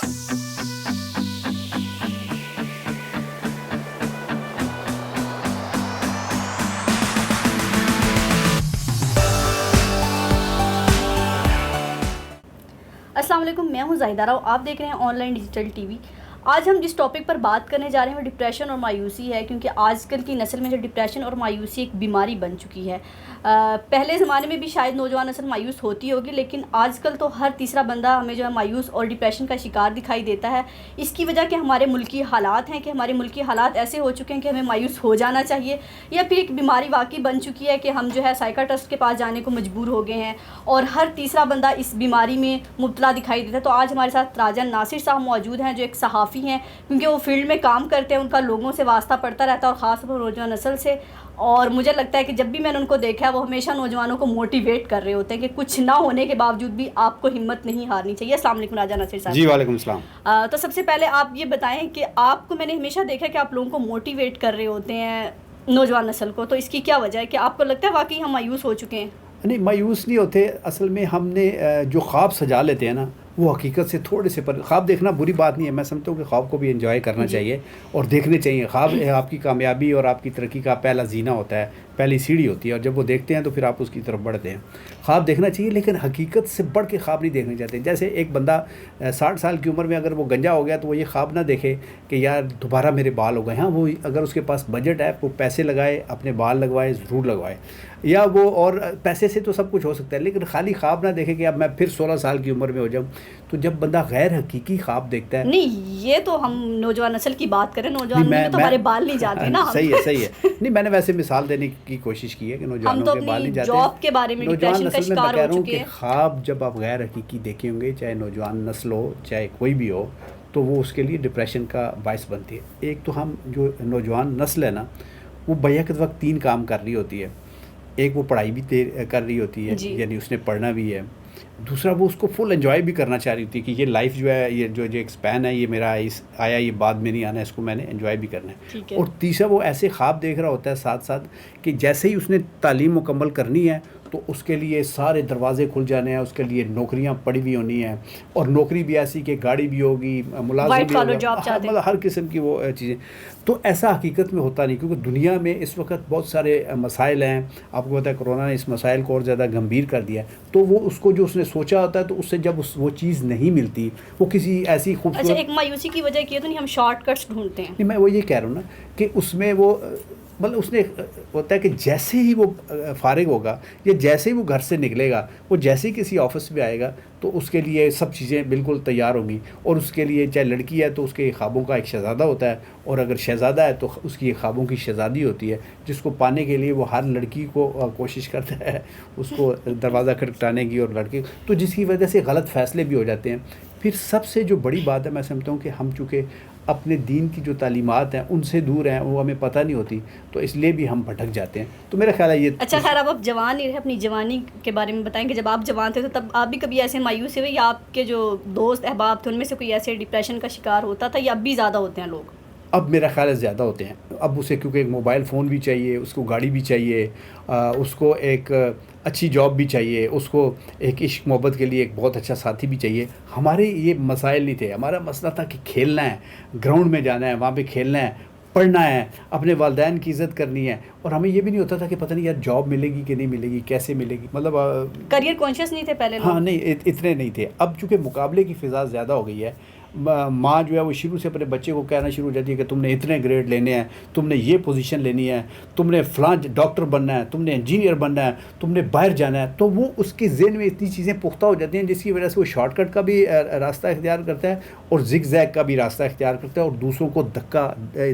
السلام علیکم، میں ہوں زاہدہ راؤ، آپ دیکھ رہے ہیں on line digital T V. آج ہم جس ٹاپک پر بات کرنے جا رہے ہیں وہ ڈپریشن اور مایوسی ہے، کیونکہ آج کل کی نسل میں جو ڈپریشن اور مایوسی ایک بیماری بن چکی ہے۔ پہلے زمانے میں بھی شاید نوجوان نسل مایوس ہوتی ہوگی، لیکن آج کل تو ہر تیسرا بندہ ہمیں جو ہے مایوس اور ڈپریشن کا شکار دکھائی دیتا ہے۔ اس کی وجہ کہ ہمارے ملکی حالات ہیں، کہ ہمارے ملکی حالات ایسے ہو چکے ہیں کہ ہمیں مایوس ہو جانا چاہیے، یا پھر ایک بیماری واقعی بن چکی ہے کہ ہم جو ہے سائیکاٹرسٹ کے پاس جانے کو مجبور ہو گئے ہیں، اور ہر تیسرا بندہ اس بیماری میں مبتلا دکھائی دیتا ہے۔ تو آج ہمارے ساتھ راجن ناصر صاحب موجود ہیں، جو ایک صحافی ہیں، کیونکہ وہ فیلڈ میں کام کرتے ہیں، ان کا لوگوں سے واسطہ پڑتا رہتا ہے، اور خاص طور پر نوجوان نسل سے۔ اور مجھے لگتا ہے کہ جب بھی میں نے ان کو دیکھا ہے، وہ ہمیشہ نوجوانوں کو موٹیویٹ کر رہے ہوتے ہیں کہ کچھ نہ ہونے کے باوجود بھی آپ کو ہمت نہیں ہارنی چاہیے۔ السلام علیکم راجن ناصر صاحب۔ جی وعلیکم السلام۔ تو سب سے پہلے آپ یہ بتائیں کہ آپ کو میں نے ہمیشہ دیکھا کہ آپ لوگوں کو موٹیویٹ کر رہے ہوتے ہیں، نوجوان نسل کو، تو اس کی کیا وجہ ہے کہ آپ کو لگتا ہے واقعی ہم مایوس ہو چکے ہیں؟ نہیں، مایوس نہیں ہوتے، اصل میں ہم نے جو خواب سجا لیتے ہیں نا، وہ حقیقت سے تھوڑے سے پر۔ خواب دیکھنا بری بات نہیں ہے، میں سمجھتا ہوں کہ خواب کو بھی انجوائے کرنا چاہیے اور دیکھنے چاہیے۔ خواب آپ کی کامیابی اور آپ کی ترقی کا پہلا زینہ ہوتا ہے، پہلی سیڑھی ہوتی ہے، اور جب وہ دیکھتے ہیں تو پھر آپ اس کی طرف بڑھتے ہیں۔ خواب دیکھنا چاہیے، لیکن حقیقت سے بڑھ کے خواب نہیں دیکھنے چاہتے۔ جیسے ایک بندہ 60 سال کی عمر میں اگر وہ گنجا ہو گیا تو وہ یہ خواب نہ دیکھے کہ یار دوبارہ میرے بال ہو گئے۔ ہاں، وہ اگر اس کے پاس بجٹ ہے، وہ پیسے لگائے، اپنے بال لگوائے، ضرور لگوائے، یا وہ، اور پیسے سے تو سب کچھ ہو سکتا ہے، لیکن خالی خواب نہ دیکھے کہ اب میں پھر 16 سال کی عمر میں ہو جاؤں۔ تو جب بندہ غیر حقیقی خواب دیکھتا ہے، نہیں، یہ تو ہم نوجوان نسل کی بات کریں، نوجوان میں تو ہمارے بال نہیں جاتے نا۔ صحیح ہے۔ نہیں، میں نے ویسے مثال دینے کی کوشش کی ہے کہ نوجوانوں کے بال نہیں جاتے۔ جاب کے بارے میں نوجوان نسل میں میں کہہ رہا ہوں کہ خواب جب آپ غیر حقیقی دیکھیں ہوں گے، چاہے نوجوان نسل ہو چاہے کوئی بھی ہو، تو وہ اس کے لیے ڈپریشن کا باعث بنتی ہے۔ ایک تو ہم جو نوجوان نسل ہے نا، وہ بیک وقت 3 کام کر رہی ہوتی ہے۔ ایک وہ پڑھائی بھی کر رہی ہوتی ہے، یعنی اس نے پڑھنا بھی ہے۔ دوسرا وہ اس کو فل انجوائے بھی کرنا چاہ رہی ہوتی ہے کہ یہ لائف جو ہے، یہ جو ایک سپین ہے، یہ میرا آیا، یہ بعد میں نہیں آنا ہے، اس کو میں نے انجوائے بھی کرنا ہے۔ اور تیسرا وہ ایسے خواب دیکھ رہا ہوتا ہے ساتھ ساتھ کہ جیسے ہی اس نے تعلیم مکمل کرنی ہے تو اس کے لیے سارے دروازے کھل جانے ہیں، اس کے لیے نوکریاں پڑی ہوئی ہونی ہیں، اور نوکری بھی ایسی کہ گاڑی بھی ہوگی، ملازم بھی ہوگا، مطلب ہر قسم کی وہ چیزیں۔ تو ایسا حقیقت میں ہوتا نہیں، کیونکہ دنیا میں اس وقت بہت سارے مسائل ہیں۔ آپ کو پتہ ہے کرونا نے اس مسائل کو اور زیادہ گمبھیر کر دیا ہے۔ تو وہ اس کو جو اس نے سوچا ہوتا ہے، تو اس سے جب وہ چیز نہیں ملتی، وہ کسی ایسی خوبصورت، اچھا، ایک مایوسی کی وجہ یہ تو نہیں ہم شارٹ کٹس ڈھونڈتے ہیں؟ نہیں، میں وہ یہ کہہ رہا ہوں نا کہ اس میں وہ، مطلب اس نے ہوتا ہے کہ جیسے ہی وہ فارغ ہوگا یا جیسے ہی وہ گھر سے نکلے گا، وہ جیسے ہی کسی آفس میں آئے گا تو اس کے لیے سب چیزیں بالکل تیار ہوں گی، اور اس کے لیے چاہے لڑکی ہے تو اس کے خوابوں کا ایک شہزادہ ہوتا ہے، اور اگر شہزادہ ہے تو اس کی خوابوں کی شہزادی ہوتی ہے، جس کو پانے کے لیے وہ ہر لڑکی کو کوشش کرتا ہے اس کو دروازہ کھٹکھٹانے کی، اور لڑکے تو جس کی وجہ سے غلط فیصلے بھی ہو جاتے ہیں۔ پھر سب سے جو بڑی بات ہے، میں سمجھتا ہوں کہ ہم چونکہ اپنے دین کی جو تعلیمات ہیں ان سے دور ہیں، وہ ہمیں پتہ نہیں ہوتی، تو اس لیے بھی ہم بھٹک جاتے ہیں۔ تو میرا خیال ہے یہ۔ اچھا، خیر، اب آپ جوان ہی رہے، اپنی جوانی کے بارے میں بتائیں کہ جب آپ جوان تھے تو تب آپ بھی کبھی ایسے مایوس ہوئے، یا آپ کے جو دوست احباب تھے ان میں سے کوئی ایسے ڈپریشن کا شکار ہوتا تھا، یا اب بھی زیادہ ہوتے ہیں لوگ؟ اب میرا خیال ہے زیادہ ہوتے ہیں۔ اب اسے کیونکہ ایک موبائل فون بھی چاہیے، اس کو گاڑی بھی چاہیے، اس کو ایک اچھی جاب بھی چاہیے، اس کو ایک عشق محبت کے لیے ایک بہت اچھا ساتھی بھی چاہیے۔ ہمارے یہ مسائل نہیں تھے، ہمارا مسئلہ تھا کہ کھیلنا ہے، گراؤنڈ میں جانا ہے، وہاں پہ کھیلنا ہے، پڑھنا ہے، اپنے والدین کی عزت کرنی ہے، اور ہمیں یہ بھی نہیں ہوتا تھا کہ پتہ نہیں یار جاب ملے گی کہ نہیں ملے گی، کیسے ملے گی، مطلب کریئر کانشیس نہیں تھے پہلے لوگ؟ ہاں، نہیں اتنے نہیں تھے۔ اب چونکہ مقابلے کی فضا زیادہ ہو گئی ہے، ماں جو ہے وہ شروع سے اپنے بچے کو کہنا شروع ہو جاتی ہے کہ تم نے اتنے گریڈ لینے ہیں، تم نے یہ پوزیشن لینی ہے، تم نے فلاں ڈاکٹر بننا ہے، تم نے انجینئر بننا ہے، تم نے باہر جانا ہے۔ تو وہ اس کے ذہن میں اتنی چیزیں پختہ ہو جاتی ہیں جس کی وجہ سے وہ شارٹ کٹ کا بھی راستہ اختیار کرتا ہے اور زگ زیگ کا بھی راستہ اختیار کرتا ہے، اور دوسروں کو دھکا،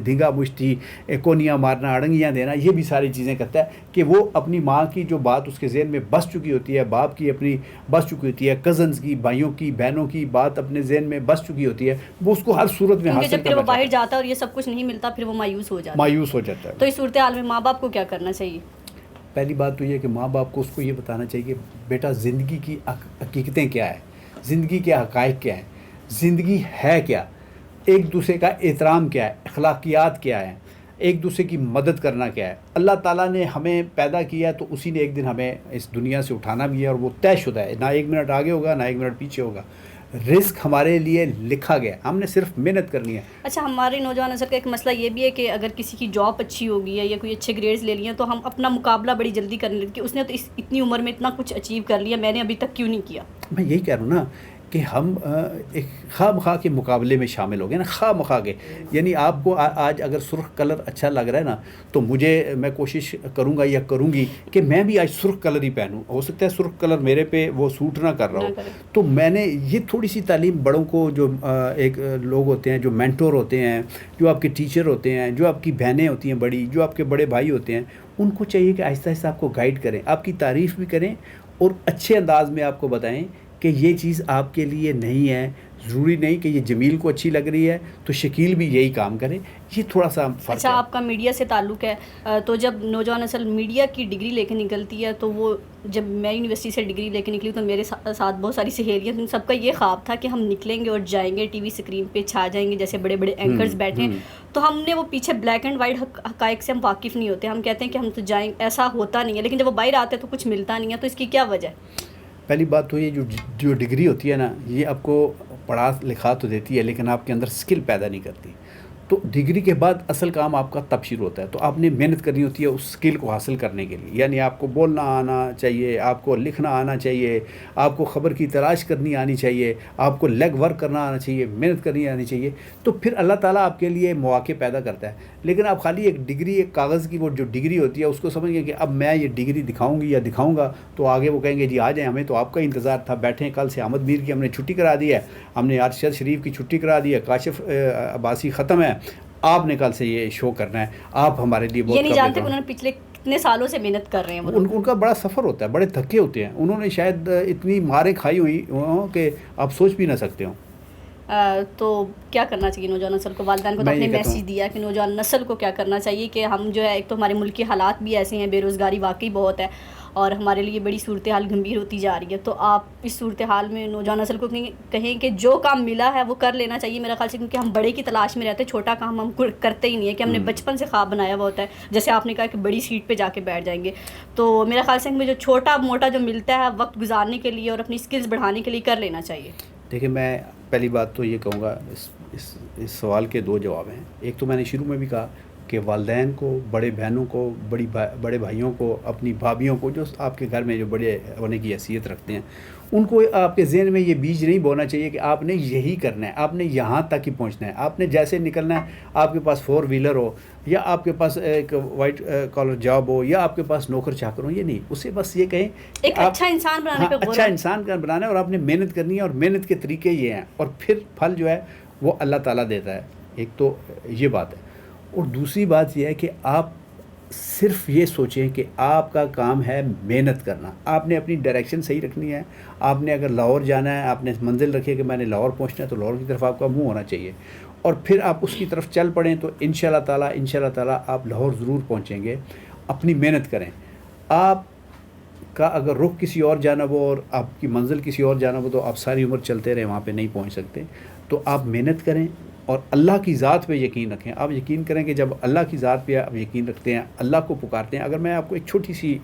دھنگا مشتی، کونیاں مارنا، اڑنگیاں دینا، یہ بھی ساری چیزیں کرتا ہے کہ وہ اپنی ماں کی جو بات اس کے ذہن میں بس چکی ہوتی ہے، باپ کی اپنی بس چکی ہوتی ہے، کزنز کی، بھائیوں کی، بہنوں کی بات اپنے ذہن میں بس چکی ہوتی ہے، وہ اس کو ہر صورت میں حاصل کرنا جب پھر وہ باہر جاتا ہے اور یہ سب کچھ نہیں ملتا، پھر وہ مایوس ہو جاتا ہے۔ تو اس صورتحال میں ماں باپ کو کیا کرنا چاہیے؟ پہلی بات تو یہ کہ ماں باپ کو اس کو یہ بتانا چاہیے کہ بیٹا زندگی کی حقیقتیں کیا ہیں، زندگی کے حقائق کیا ہیں، زندگی ہے کیا، ایک دوسرے کا احترام کیا ہے، اخلاقیات کیا ہیں، ایک دوسرے کی مدد کرنا کیا ہے۔ اللہ تعالیٰ نے ہمیں پیدا کیا ہے تو اسی نے ایک دن ہمیں اس دنیا سے اٹھانا بھی ہے، اور وہ طے شدہ ہے، نہ 1 منٹ آگے ہوگا نہ 1 منٹ پیچھے ہوگا۔ رزق ہمارے لیے لکھا گیا, ہم نے صرف محنت کرنی ہے. اچھا, ہمارے نوجوان نسل کا ایک مسئلہ یہ بھی ہے کہ اگر کسی کی جاب اچھی ہوگی ہے یا کوئی اچھے گریڈز لے لیے تو ہم اپنا مقابلہ بڑی جلدی کرنے لگتے کہ اس نے تو اتنی عمر میں اتنا کچھ اچیو کر لیا, میں نے ابھی تک کیوں نہیں کیا. میں یہی کہہ رہا ہوں نا کہ ہم ایک خواہ مخواہ کے مقابلے میں شامل ہو گئے نا, خواہ مخواہ کے. یعنی آپ کو آج اگر سرخ کلر اچھا لگ رہا ہے نا, تو میں کوشش کروں گا یا کروں گی کہ میں بھی آج سرخ کلر ہی پہنوں. ہو سکتا ہے سرخ کلر میرے پہ وہ سوٹ نہ کر رہا ہو, تو میں نے یہ تھوڑی سی تعلیم بڑوں کو, جو ایک لوگ ہوتے ہیں جو مینٹور ہوتے ہیں, جو آپ کے ٹیچر ہوتے ہیں, جو آپ کی بہنیں ہوتی ہیں بڑی, جو آپ کے بڑے بھائی ہوتے ہیں, ان کو چاہیے کہ آہستہ آہستہ آپ کو گائیڈ کریں, آپ کی تعریف بھی کریں اور اچھے انداز میں آپ کو بتائیں کہ یہ چیز آپ کے لیے نہیں ہے. ضروری نہیں کہ یہ جمیل کو اچھی لگ رہی ہے تو شکیل بھی یہی کام کرے. یہ تھوڑا سا فرق ہے. اچھا, آپ کا میڈیا سے تعلق ہے, تو جب نوجوان نسل میڈیا کی ڈگری لے کے نکلتی ہے, تو وہ جب میں یونیورسٹی سے ڈگری لے کے نکلی تو میرے ساتھ بہت ساری سہیلیاں, ان سب کا یہ خواب تھا کہ ہم نکلیں گے اور جائیں گے ٹی وی اسکرین پہ چھا جائیں گے جیسے بڑے بڑے اینکرز بیٹھیں. تو ہم نے وہ پیچھے بلیک اینڈ وائٹ حقائق سے ہم واقف نہیں ہوتے, ہم کہتے ہیں کہ ہم تو جائیں, ایسا ہوتا نہیں ہے, لیکن جب وہ باہر آتے تو کچھ ملتا نہیں ہے. تو اس کی کیا وجہ ہے؟ پہلی بات تو یہ جو ڈگری ہوتی ہے نا, یہ آپ کو پڑھا لکھا تو دیتی ہے لیکن آپ کے اندر سکل پیدا نہیں کرتی. تو ڈگری کے بعد اصل کام آپ کا تب شروع ہوتا ہے. تو آپ نے محنت کرنی ہوتی ہے اس سکل کو حاصل کرنے کے لیے. یعنی آپ کو بولنا آنا چاہیے, آپ کو لکھنا آنا چاہیے, آپ کو خبر کی تلاش کرنی آنی چاہیے, آپ کو لیگ ورک کرنا آنا چاہیے, محنت کرنی آنی چاہیے. تو پھر اللہ تعالیٰ آپ کے لیے مواقع پیدا کرتا ہے. لیکن آپ خالی ایک ڈگری, ایک کاغذ کی وہ جو ڈگری ہوتی ہے اس کو سمجھ گئے کہ اب میں یہ ڈگری دکھاؤں گی یا دکھاؤں گا, تو آگے وہ کہیں گے جی آ جائیں, ہمیں تو آپ کا انتظار تھا, بیٹھیں, کل سے احمد میر کی ہم نے چھٹی کرا دی ہے, ہم نے ارشد شریف کی چھٹی کرا دی ہے, کاشف عباسی ختم ہے, آپ نے کل سے یہ شو کرنا ہے, آپ ہمارے لیے بہت. یہ نہیں جانتے کہ انہوں نے پچھلے کتنے سالوں سے محنت کر رہے ہیں. ان کا بڑا سفر ہوتا ہے, بڑے دھکے ہوتے ہیں, انہوں نے شاید اتنی ماریں کھائی ہوئی ہوں کہ آپ سوچ بھی نہ سکتے ہوں. تو کیا کرنا چاہیے نوجوان نسل کو؟ والدین کو تو اپنے میسیج دیا کہ نوجوان نسل کو کیا کرنا چاہیے کہ ہم جو ہے, ایک تو ہمارے ملک کے حالات بھی ایسے ہیں, بے روزگاری واقعی بہت ہے اور ہمارے لیے بڑی صورتحال گمبھیر ہوتی جا رہی ہے. تو آپ اس صورتحال میں نوجوان نسل کو کہیں کہ جو کام ملا ہے وہ کر لینا چاہیے میرا خیال سے, کیونکہ ہم بڑے کی تلاش میں رہتے ہیں, چھوٹا کام ہم کرتے ہی نہیں ہے کہ ہم نے بچپن سے خواب بنایا ہوا ہوتا ہے, جیسے آپ نے کہا کہ بڑی سیٹ پہ جا کے بیٹھ جائیں گے. تو میرا خیال سے ہمیں جو چھوٹا موٹا جو ملتا ہے وقت گزارنے کے لیے اور اپنی اسکلز بڑھانے کے لیے کر لینا چاہیے. دیکھیں, میں پہلی بات تو یہ کہوں گا, اس سوال کے دو جواب ہیں. ایک تو میں نے شروع میں بھی کہا کہ والدین کو, بڑے بہنوں کو, بڑے بھائیوں کو, اپنی بھابھیوں کو, جو آپ کے گھر میں جو بڑے ہونے کی حیثیت رکھتے ہیں, ان کو آپ کے ذہن میں یہ بیج نہیں بونا چاہیے کہ آپ نے یہی کرنا ہے, آپ نے یہاں تک ہی پہنچنا ہے, آپ نے جیسے نکلنا ہے, آپ کے پاس 4 ویلر ہو یا آپ کے پاس ایک وائٹ کالر جاب ہو یا آپ کے پاس نوکر چاکر ہو, یہ نہیں. اسے بس یہ کہیں ایک اچھا انسان بنانے پہ اچھا انسان بنانا ہے, اور آپ نے محنت کرنی ہے, اور محنت کے طریقے یہ ہیں, اور پھر پھل جو ہے وہ اللہ تعالیٰ دیتا ہے. ایک تو یہ بات ہے. اور دوسری بات یہ ہے کہ آپ صرف یہ سوچیں کہ آپ کا کام ہے محنت کرنا. آپ نے اپنی ڈائریکشن صحیح رکھنی ہے. آپ نے اگر لاہور جانا ہے, آپ نے منزل رکھی ہے کہ میں نے لاہور پہنچنا ہے, تو لاہور کی طرف آپ کا منہ ہونا چاہیے, اور پھر آپ اس کی طرف چل پڑیں, تو انشاءاللہ تعالیٰ آپ لاہور ضرور پہنچیں گے. اپنی محنت کریں. آپ کا اگر رخ کسی اور جانب ہو اور آپ کی منزل کسی اور جانب ہو, تو آپ ساری عمر چلتے رہیں, وہاں پہ نہیں پہنچ سکتے. تو آپ محنت کریں اور اللہ کی ذات پہ یقین رکھیں. آپ یقین کریں کہ جب اللہ کی ذات پہ آپ یقین رکھتے ہیں, اللہ کو پکارتے ہیں. اگر میں آپ کو ایک چھوٹی سی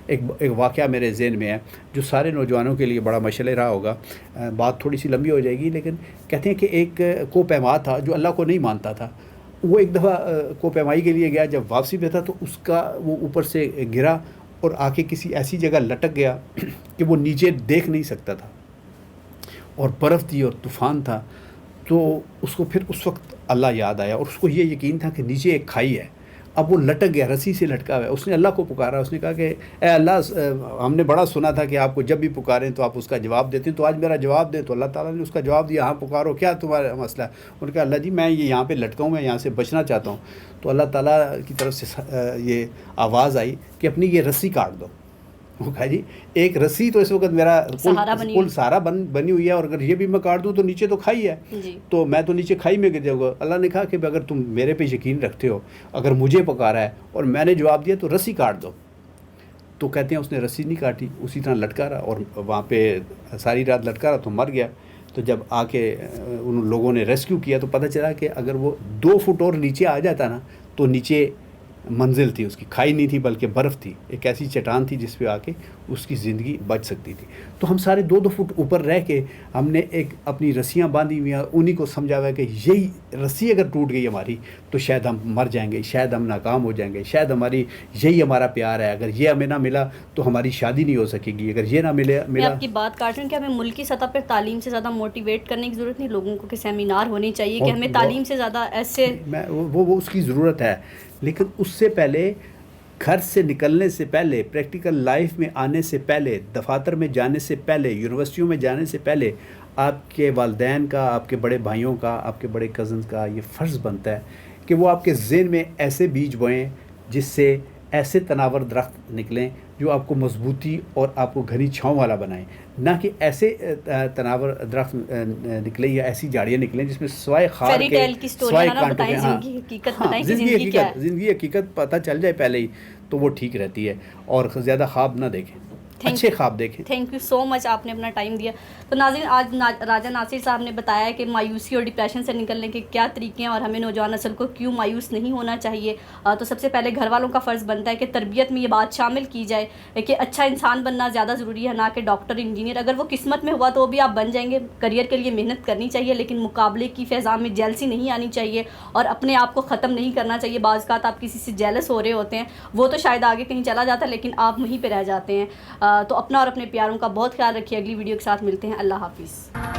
ایک واقعہ میرے ذہن میں ہے جو سارے نوجوانوں کے لیے بڑا مشعل رہا ہوگا, بات تھوڑی سی لمبی ہو جائے گی, لیکن کہتے ہیں کہ ایک کو پیما تھا جو اللہ کو نہیں مانتا تھا. وہ ایک دفعہ کو پیمائی کے لیے گیا, جب واپسی پہ تھا تو اس کا وہ اوپر سے گرا اور آ کے کسی ایسی جگہ لٹک گیا کہ وہ نیچے دیکھ نہیں سکتا تھا, اور برف تھی اور طوفان تھا. تو اس کو پھر اس وقت اللہ یاد آیا, اور اس کو یہ یقین تھا کہ نیچے ایک کھائی ہے. اب وہ لٹک گیا, رسی سے لٹکا ہوا ہے. اس نے اللہ کو پکارا, اس نے کہا کہ اے اللہ, ہم نے بڑا سنا تھا کہ آپ کو جب بھی پکاریں تو آپ اس کا جواب دیتے ہیں, تو آج میرا جواب دیں. تو اللہ تعالیٰ نے اس کا جواب دیا, ہاں پکارو, کیا تمہارا مسئلہ ہے؟ انہوں نے کہا اللہ جی میں یہاں پہ لٹکا ہوں, میں یہاں سے بچنا چاہتا ہوں. تو اللہ تعالیٰ کی طرف سے یہ آواز آئی کہ اپنی یہ رسی کاٹ دو. وہ کہا جی ایک رسی تو اس وقت میرا پل سہارا بنی ہوئی ہے, اور اگر یہ بھی میں کاٹ دوں تو نیچے تو کھائی ہے, تو میں تو نیچے کھائی میں گر جاؤں گا. اللہ نے کہا کہ اگر تم میرے پہ یقین رکھتے ہو, اگر مجھے پکارا ہے اور میں نے جواب دیا, تو رسی کاٹ دو. تو کہتے ہیں اس نے رسی نہیں کاٹی, اسی طرح لٹکا رہا, اور وہاں پہ ساری رات لٹکا رہا تو مر گیا. تو جب آ کے ان لوگوں نے ریسکیو کیا تو پتہ چلا کہ اگر وہ 2 فٹ اور نیچے آ جاتا نا, تو نیچے منزل تھی اس کی، کھائی نہیں تھی بلکہ برف تھی، ایک ایسی چٹان تھی جس پہ آ کے اس کی زندگی بچ سکتی تھی. تو ہم سارے 2-2 فٹ اوپر رہ کے ہم نے ایک اپنی رسیاں باندھی ہوئی ہیں، انہیں کو سمجھا ہوا ہے کہ یہی رسی اگر ٹوٹ گئی ہماری تو شاید ہم مر جائیں گے، شاید ہم ناکام ہو جائیں گے، شاید یہی ہمارا پیار ہے، اگر یہ ہمیں نہ ملا تو ہماری شادی نہیں ہو سکے گی، اگر یہ نہ میں ملا. آپ کی بات کاٹ رہی ہوں کہ ہمیں ملکی سطح پر تعلیم سے زیادہ موٹیویٹ کرنے کی ضرورت نہیں، لوگوں کو کہ سیمینار ہونے چاہیے کہ ہمیں تعلیم سے زیادہ ایسے وہ اس کی ضرورت ہے، لیکن اس سے پہلے گھر سے نکلنے سے پہلے، پریکٹیکل لائف میں آنے سے پہلے، دفاتر میں جانے سے پہلے، یونیورسٹیوں میں جانے سے پہلے آپ کے والدین کا، آپ کے بڑے بھائیوں کا، آپ کے بڑے کزنز کا یہ فرض بنتا ہے کہ وہ آپ کے ذہن میں ایسے بیج بوئیں جس سے ایسے تناور درخت نکلیں جو آپ کو مضبوطی اور آپ کو گھنی چھاؤں والا بنائیں، نہ کہ ایسے تناور درخت نکلیں یا ایسی جھاڑیاں نکلیں جس میں سوائے خار کے، سوائے کانٹوں کے. زندگی حقیقت پتہ چل جائے پہلے ہی تو وہ ٹھیک رہتی ہے. اور زیادہ خواب نہ دیکھیں، اچھے خواب دیکھیں. تھینک یو سو مچ، آپ نے اپنا ٹائم دیا. تو ناظرین، آج راجہ ناصر صاحب نے بتایا کہ مایوسی اور ڈپریشن سے نکلنے کے کیا طریقے ہیں اور ہمیں نوجوان نسل کو کیوں مایوس نہیں ہونا چاہیے. تو سب سے پہلے گھر والوں کا فرض بنتا ہے کہ تربیت میں یہ بات شامل کی جائے کہ اچھا انسان بننا زیادہ ضروری ہے، نہ کہ ڈاکٹر انجینئر. اگر وہ قسمت میں ہوا تو وہ بھی آپ بن جائیں گے. کریئر کے لیے محنت کرنی چاہیے، لیکن مقابلے کی فضا میں جیلسی نہیں آنی چاہیے اور اپنے آپ کو ختم نہیں کرنا چاہیے. بعض اوقات آپ کسی سے جیلس ہو رہے ہوتے ہیں، وہ تو شاید آگے کہیں چلا جاتا ہے لیکن آپ وہیں پہ رہ جاتے ہیں. تو اپنا اور اپنے پیاروں کا بہت خیال رکھیے. اگلی ویڈیو کے ساتھ ملتے ہیں. اللہ حافظ.